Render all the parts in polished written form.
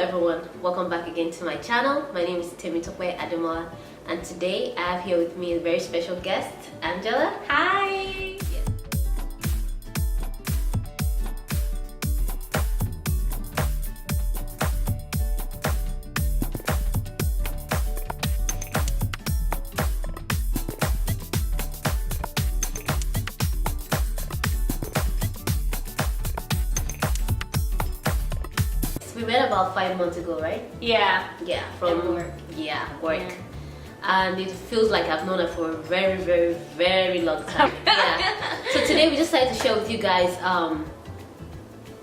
everyone, welcome back again to my channel. My name is Temitope Ademola, and today I have here with me a very special guest, Angela. Hi! We met about 5 months ago, right? Yeah. Yeah, from work. Work. Yeah. And it feels like I've known her for a very, very, very long time. Yeah. So today we just decided to share with you guys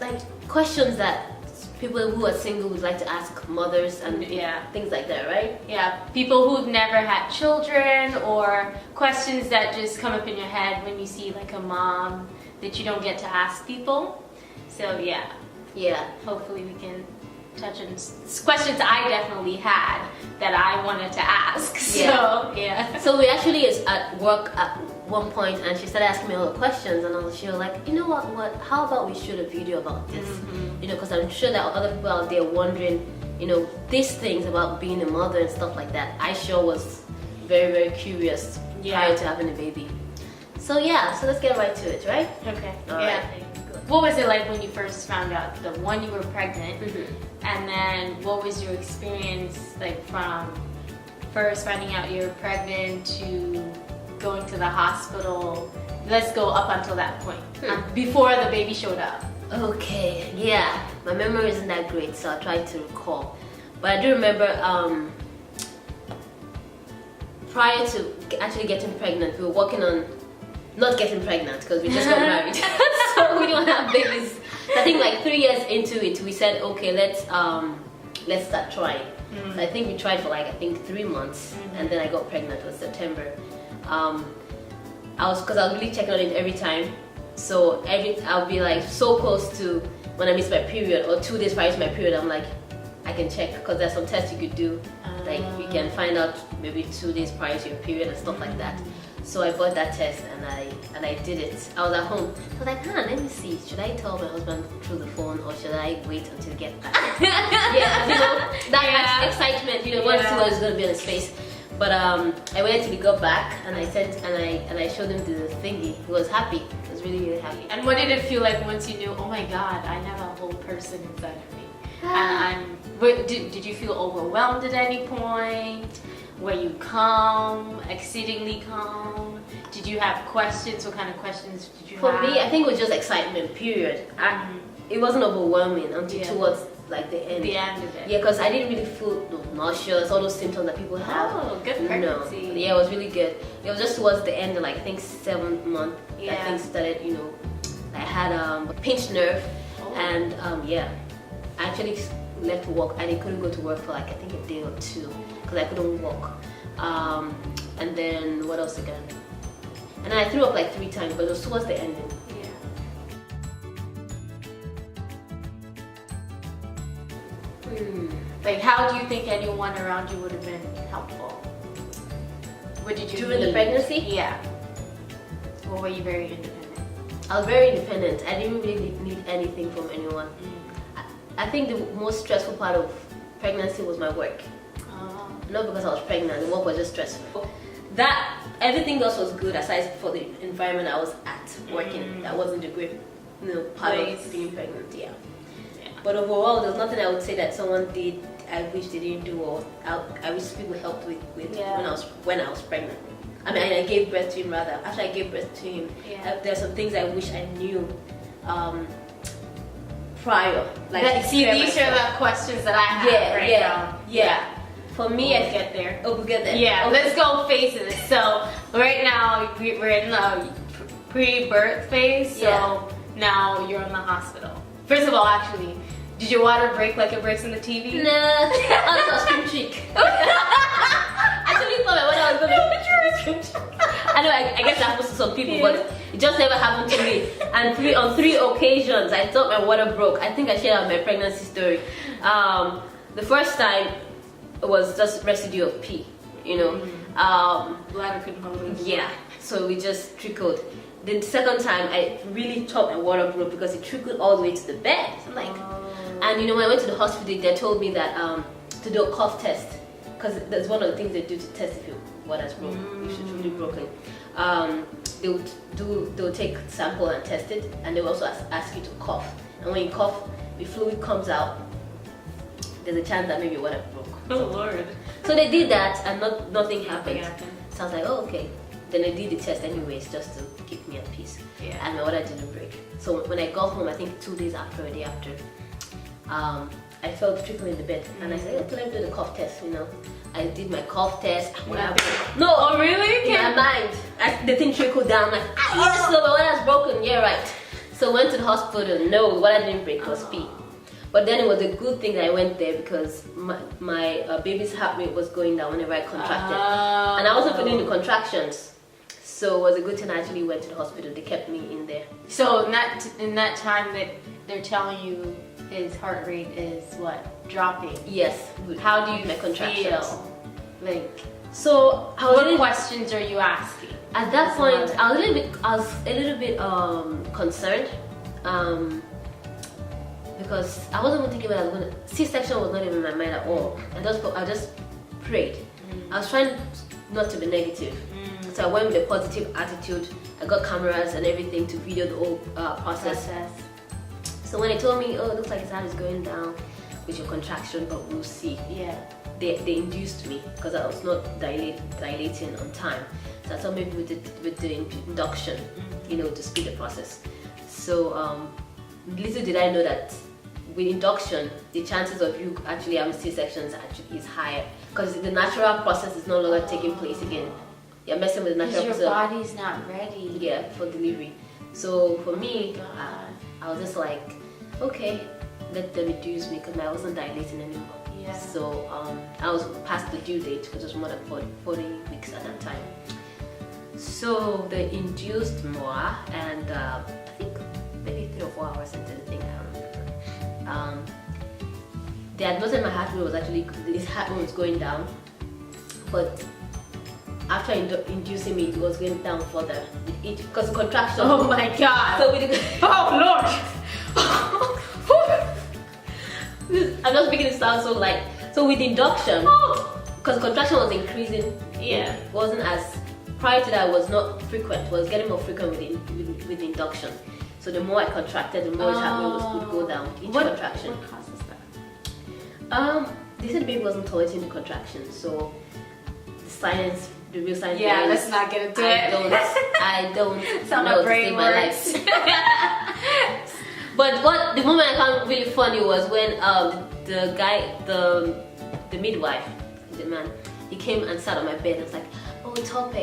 like questions that people who are single would like to ask mothers and things like that, right? Yeah, people who've never had children, or questions that just come up in your head when you see like a mom that you don't get to ask people. So yeah, hopefully we can touch on questions I definitely had that I wanted to ask. So we actually is at work at one point, and she started asking me all the questions, and she was like, you know what, how about we shoot a video about this? You know, because I'm sure that other people out there wondering, you know, these things about being a mother and stuff like that. I sure was very, very curious prior to having a baby. So so let's get right to it, right? Okay. All right. What was it like when you first found out the one you were pregnant? And then what was your experience like from first finding out you were pregnant to going to the hospital? Let's go up until that point, before the baby showed up. Okay, my memory isn't that great, so I'll try to recall. But I do remember prior to actually getting pregnant, we were working on not getting pregnant because we just got married. So we don't have babies. I think like 3 years into it, we said, okay, let's start trying. So I think we tried for like 3 months, and then I got pregnant. It was September. I was really checking on it every time. So I'll be like so close to when I miss my period, or 2 days prior to my period, I'm like, I can check, because there's some tests you could do. Like you can find out maybe 2 days prior to your period and stuff like that. So I bought that test and I did it. I was at home. I was like, let me see. Should I tell my husband through the phone, or should I wait until he gets back? That excitement, once he was going to be on his face. But I waited till he got back, and I showed him the thingy. He was happy. He was really, really happy. And what did it feel like once you knew, oh my God, I have a whole person inside of me? Did you feel overwhelmed at any point? Were you calm, exceedingly calm? Did you have questions? What kind of questions did you have? For me, I think it was just excitement, period. It wasn't overwhelming until towards like the end. The end of it. Yeah, because I didn't really feel nauseous, all those symptoms that people have. Oh, good pregnancy. No. Yeah, it was really good. It was just towards the end, like I think 7th month, that things started, I had a pinched nerve, and I actually left work, and I couldn't go to work for like I think a day or two because I couldn't walk. And then what else again? And then I threw up like 3 times, but it was towards the ending. Like, how do you think anyone around you would have been helpful? What did you During the pregnancy? Yeah. Or were you very independent? I was very independent. I didn't really need anything from anyone. I think the most stressful part of pregnancy was my work. Not because I was pregnant, the work was just stressful. Everything else was good aside for the environment I was at working. That wasn't a great part of being pregnant. But overall, there's nothing I would say that someone did I wish they didn't do, or I wish people helped with when I was pregnant. I mean, I gave birth to him rather. After I gave birth to him, there's some things I wish I knew prior. These are the questions that I have now. For me, we'll get there. Oh, we'll get there. Yeah, let's go phases. So right now we're in the pre-birth phase. So now you're in the hospital. First of all, actually, did your water break like it breaks in the TV? Nah, that was a scream trick. I actually thought my water was going to scream trick. I know, I guess that happens to some people, but it just never happened to me. And on three occasions, I thought my water broke. I think I shared out my pregnancy story. The first time, it was just residue of pee, Bladder couldn't hold it. Yeah, so we just trickled. The second time, I really thought my water broke because it trickled all the way to the bed. I'm like, And when I went to the hospital, they told me that to do a cough test, because that's one of the things they do to test if your water is broken, if it's really broken. They'll take sample and test it, and they'll also ask you to cough. And when you cough, the fluid comes out. There's a chance that maybe your water broke. Oh Lord! So they did that, and nothing happened. So I was like, oh okay. Then I did the test anyways, just to keep me at peace. Yeah. And my water didn't break. So when I got home, I think 2 days after, or a day after, I felt trickle in the bed, and I said, let me do the cough test. I did my cough test. No, oh really? In my mind, the thing trickled down. Like, yes, so my water's broken. Yeah, right. So went to the hospital. No, water didn't break. It was pee. But then it was a good thing that I went there, because my baby's heart rate was going down whenever I contracted, and I wasn't feeling the contractions. So it was a good thing I actually went to the hospital. They kept me in there. So in that time that they're telling you his heart rate is what? Dropping? Yes. How do you my contractions feel? Like, so what questions are you asking? At that point, I was a little bit concerned, because I wasn't even thinking about C-section was not even in my mind at all. I just prayed. I was trying not to be negative. So I went with a positive attitude. I got cameras and everything to video the whole process. So when they told me, oh, it looks like his heart is going down with your contraction, but we'll see. Yeah. They induced me, because I was not dilating on time. So I thought maybe with the induction, to speed the process. So little did I know that with induction, the chances of you actually having C-sections actually is higher, because the natural process is no longer taking place again. You're messing with the natural process. Your body's not ready. Yeah, for delivery. So for me, I was just like, okay, let them reduce me, because I wasn't dilating anymore. Yeah. So I was past the due date, which was more than 40 weeks at that time. So they induced more, and I think maybe 3 or 4 hours into the thing, I don't remember. They had noticed my heart rate was actually, his heart rate was going down, but after inducing me, it was going down further with each, because contraction. Oh my God! So with the, oh Lord! I'm just making it sound so light. So with induction, because contraction was increasing, yeah, it wasn't as, prior to that, it was not frequent. It was getting more frequent with induction. So the more I contracted, the more his heart rate would go down with each contraction. What causes that? They said the baby wasn't tolerating the contraction, so the real science. Yeah, let's not get into it. I don't Sound know my brain to save my life. But the moment I found really funny was when the guy, the midwife, the man, he came and sat on my bed and was like, oh, Tope,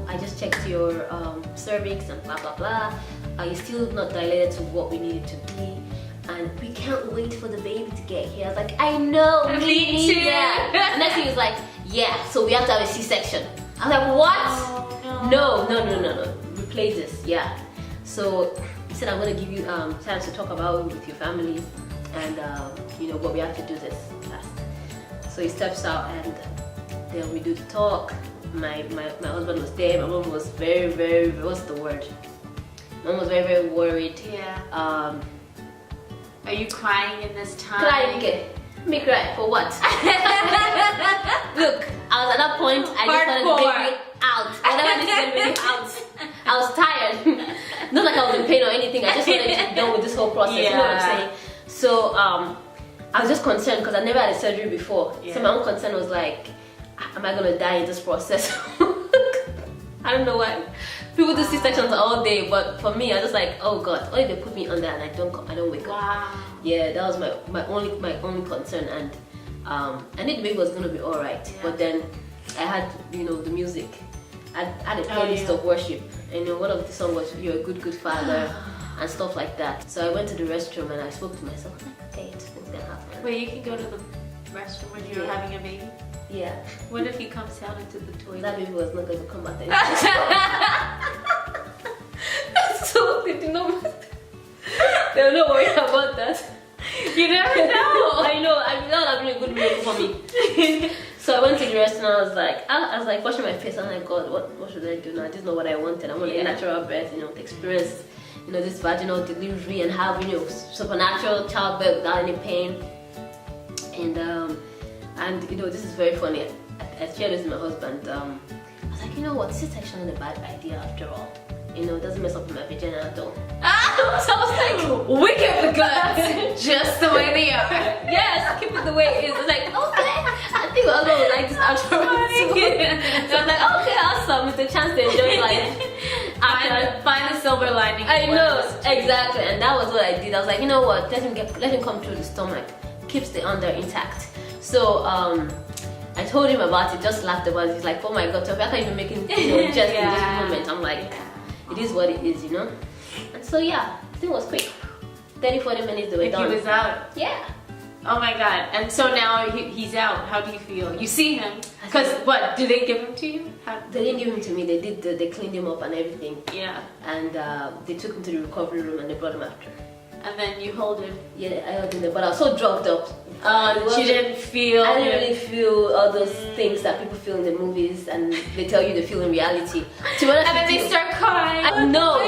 I just checked your cervix and blah blah blah. You're still not dilated to what we need it to be, and we can't wait for the baby to get here. I was like, I know, me too. And next thing he was like, yeah, so we have to have a C-section. I was like, what? Oh, no. Replace this, yeah. So he said, I'm going to give you time to talk about it with your family, and but we have to do this fast. So he steps out, and then we do the talk. My husband was there. My mom was very, very, what's the word? Mom was very, very worried. Yeah. Are you crying in this time? Crying, okay. Me cry for what? Look, I was at that point, I just wanted the baby out. Whatever this baby out. I was tired. Not like I was in pain or anything. I just wanted to be done with this whole process. Yeah. You know what I'm saying? So I was just concerned, because I never had a surgery before. Yeah. So my own concern was like, am I gonna die in this process? I don't know why. People do C-sections all day, but for me, I was just like, oh God, what if they put me under and I don't wake up? Yeah, that was my only concern, and I knew the baby was gonna be all right. Yeah. But then I had the music. I had a playlist of worship, and one of the songs was "You're a Good Father" and stuff like that. So I went to the restroom and I spoke to myself. Okay, it's gonna happen. Wait, you can go to the restroom when you're having a baby? Yeah. What if he comes down into the toilet? That baby was not going to come out there. So they they're not worried about that. You never know. I know. I mean, that would have been a good miracle for me. So I went to the restaurant. I was like washing my face. I'm like, God, what should I do now? I just know what I wanted. I wanted a natural birth, to experience this vaginal delivery and have, supernatural childbirth without any pain. And this is very funny. I shared this with my husband. I was like, what, C-section is a bad idea after all. It doesn't mess up my vagina at all. So I was like, we keep the guts just the way they are. Yes, keep it the way it is. I was like, okay, I think my husband would like this afterwards. So I was like, okay, awesome. It's a chance to enjoy life. Find the silver lining. I know, exactly. And that was what I did. I was like, what, let him come through the stomach. Keeps the under intact. So I told him about it, just laughed about it. He's like, oh my god, Sophie, how can you be making just in this moment? I'm like, it is what it is, And so yeah, I think it was quick. 30-40 minutes they were done. He was out. Yeah. Oh my god. And so now he's out. How do you feel? You see him? Because what, do they give him to you? They didn't give him to me. They did. They cleaned him up and everything. Yeah. And they took him to the recovery room and they brought him after. And then you hold him. Yeah, I held him there, but I was so drugged up. You didn't feel. I didn't really feel all those things that people feel in the movies, and they tell you they feel in reality. And then they start crying. No,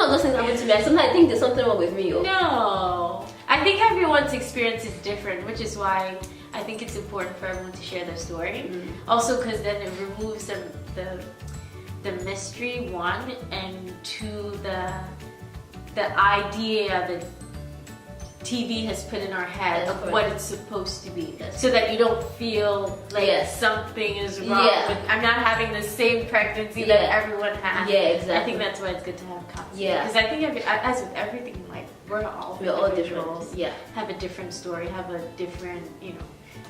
those things happen to me. Sometimes I think there's something wrong with me. No, I think everyone's experience is different, which is why I think it's important for everyone to share their story. Also, because then it removes the mystery, one, and two, the idea that TV has put in our head of what it's supposed to be, so that you don't feel like something is wrong with, I'm not having the same pregnancy that everyone has. Yeah, exactly. I think that's why it's good to have counseling. Yeah. Because I think as with everything in life, we're all different. Yeah. Have a different story, have a different,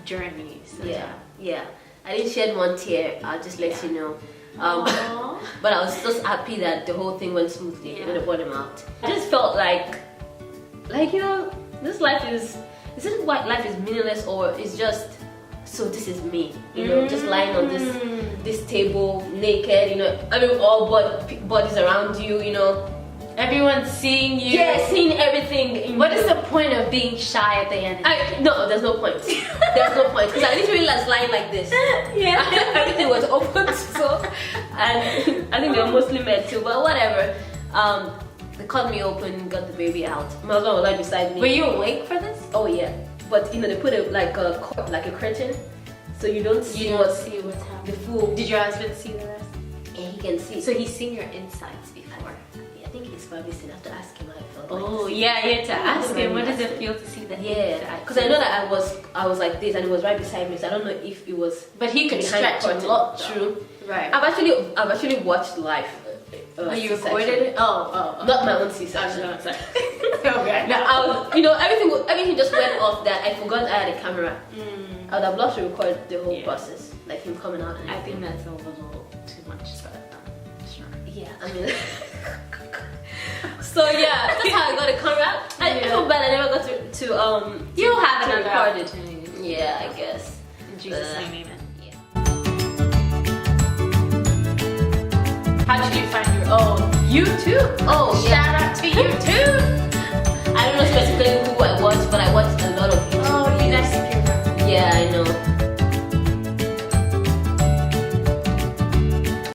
journey. So yeah. I didn't shed one tear. I'll just let you know. But I was just happy that the whole thing went smoothly when I brought him out. I just felt like this life is it what life is meaningless, or it's just so this is me, just lying on this table naked, all bodies around you, everyone's seeing you. Yeah, seeing everything. What is the point of being shy at the end? No, there's no point. There's no point, because I literally was lying like this. Yeah. Everything was open, so, and I think they were mostly men too, but whatever. They cut me open, got the baby out. My husband was like beside me. Were you awake for this? Oh yeah, but they put it like a curtain, so you don't see what's happening. The full. Did your husband see the rest? Yeah, he can see. So he's seen your insides before. I think he's probably seen. I have to ask him how it felt. Oh yeah, you had to ask him. What does it feel to see that? Yeah, because I know that I was like this, and it was right beside me, so I don't know if it was. But he could stretch a lot. True. Right. I've actually watched live. You recorded it? Oh. Not my own C-section. Okay. No, everything just went off that I forgot I had a camera. I would have loved to record the whole process, like him coming out. And I think that's a little too much, but sure. Yeah, I mean. So yeah, that's how I got a camera. I feel bad I never got to You'll have to another record it. opportunity. Yeah, I guess. In Jesus' name, amen. Yeah. How did you find your own YouTube? Oh, yeah. Shout out to YouTube.